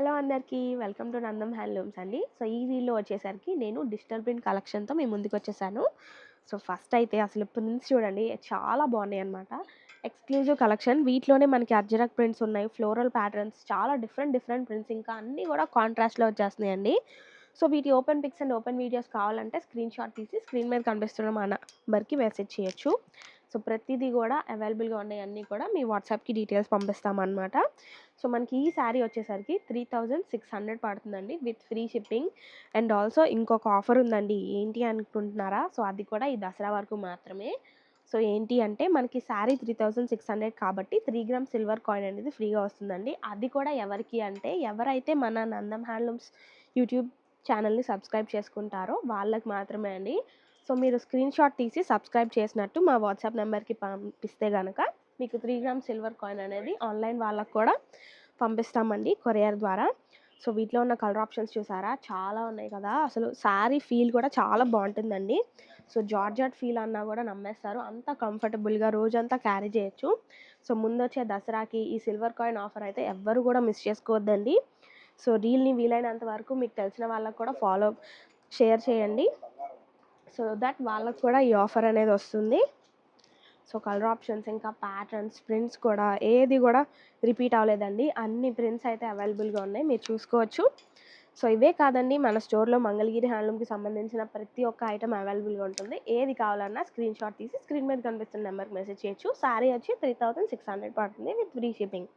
Hello అందరికీ welcome to Nandam handlooms అండి. So ఈ వీడియోలో వచ్చేసరికి నేను డిజిటల్ ప్రింట్ కలెక్షన్తో మీ ముందుకు వచ్చేసాను. సో ఫస్ట్ అయితే అసలు ప్రింట్స్ చూడండి చాలా బాగున్నాయి అనమాట. Exclusive collection. వీటిలోనే మనకి అజ్రక్ ప్రింట్స్ ఉన్నాయి, ఫ్లోరల్ ప్యాటర్న్స్, చాలా డిఫరెంట్ ప్రింట్స్, ఇంకా అన్నీ కూడా కాంట్రాస్ట్లో వచ్చేస్తున్నాయండి. సో వీటి open pics and open videos కావాలంటే స్క్రీన్ షాట్ తీసి స్క్రీన్ మీద కనిపిస్తున్న మా నంబర్కి మెసేజ్ చేయొచ్చు. సో ప్రతిదీ కూడా అవైలబుల్గా ఉన్నాయి, అన్నీ కూడా మీ వాట్సాప్కి డీటెయిల్స్ పంపిస్తామన్నమాట. సో మనకి ఈ శారీ వచ్చేసరికి 3600 పడుతుందండి with free shipping. And also ఇంకొక ఆఫర్ ఉందండి. ఏంటి అనుకుంటున్నారా? సో అది కూడా ఈ దసరా వరకు మాత్రమే. సో ఏంటి అంటే మనకి శారీ 3600 కాబట్టి 3 గ్రామ్ సిల్వర్ కాయిన్ అనేది ఫ్రీగా వస్తుందండి. అది కూడా ఎవరికి అంటే ఎవరైతే మన నందం హ్యాండ్లూమ్స్ యూట్యూబ్ ఛానల్ని సబ్స్క్రైబ్ చేసుకుంటారో వాళ్ళకి మాత్రమే అండి. సో మీరు స్క్రీన్ షాట్ తీసి సబ్స్క్రైబ్ చేసినట్టు మా వాట్సాప్ నెంబర్కి పంపిస్తే కనుక మీకు 3 గ్రామ్ సిల్వర్ కాయిన్ అనేది ఆన్లైన్ వాళ్ళకు కూడా పంపిస్తామండి కొరియర్ ద్వారా. సో వీటిలో ఉన్న కలర్ ఆప్షన్స్ చూసారా, చాలా ఉన్నాయి కదా. అసలు శారీ ఫీల్ కూడా చాలా బాగుంటుందండి. సో జార్జెట్ ఫీల్ అన్నా కూడా నమ్మేస్తారు, అంత కంఫర్టబుల్గా రోజంతా క్యారీ చేయొచ్చు. సో ముందొచ్చే దసరాకి ఈ సిల్వర్ కాయిన్ ఆఫర్ అయితే ఎవ్వరు కూడా మిస్ చేసుకోవద్దండి. సో రీల్ని వీలైనంత వరకు మీకు తెలిసిన వాళ్ళకు కూడా షేర్ చేయండి. సో దట్ వాళ్ళకు కూడా ఈ ఆఫర్ అనేది వస్తుంది. సో కలర్ ఆప్షన్స్, ఇంకా ప్యాటర్న్స్, ప్రింట్స్ కూడా ఏది కూడా రిపీట్ అవ్వలేదండి. అన్ని ప్రింట్స్ అయితే అవైలబుల్గా ఉన్నాయి, మీరు చూసుకోవచ్చు. సో ఇవే కాదండి, మన స్టోర్లో మంగళగిరి హ్యాండ్లూమ్కి సంబంధించిన ప్రతి ఒక్క ఐటమ్ అవైలబుల్గా ఉంటుంది. ఏది కావాలన్నా స్క్రీన్ షాట్ తీసి స్క్రీన్ మీద కనిపిస్తున్న నెంబర్కి మెసేజ్ చేయొచ్చు. శారీ వచ్చి 3600 పడుతుంది విత్ ఫ్రీ షిప్పింగ్.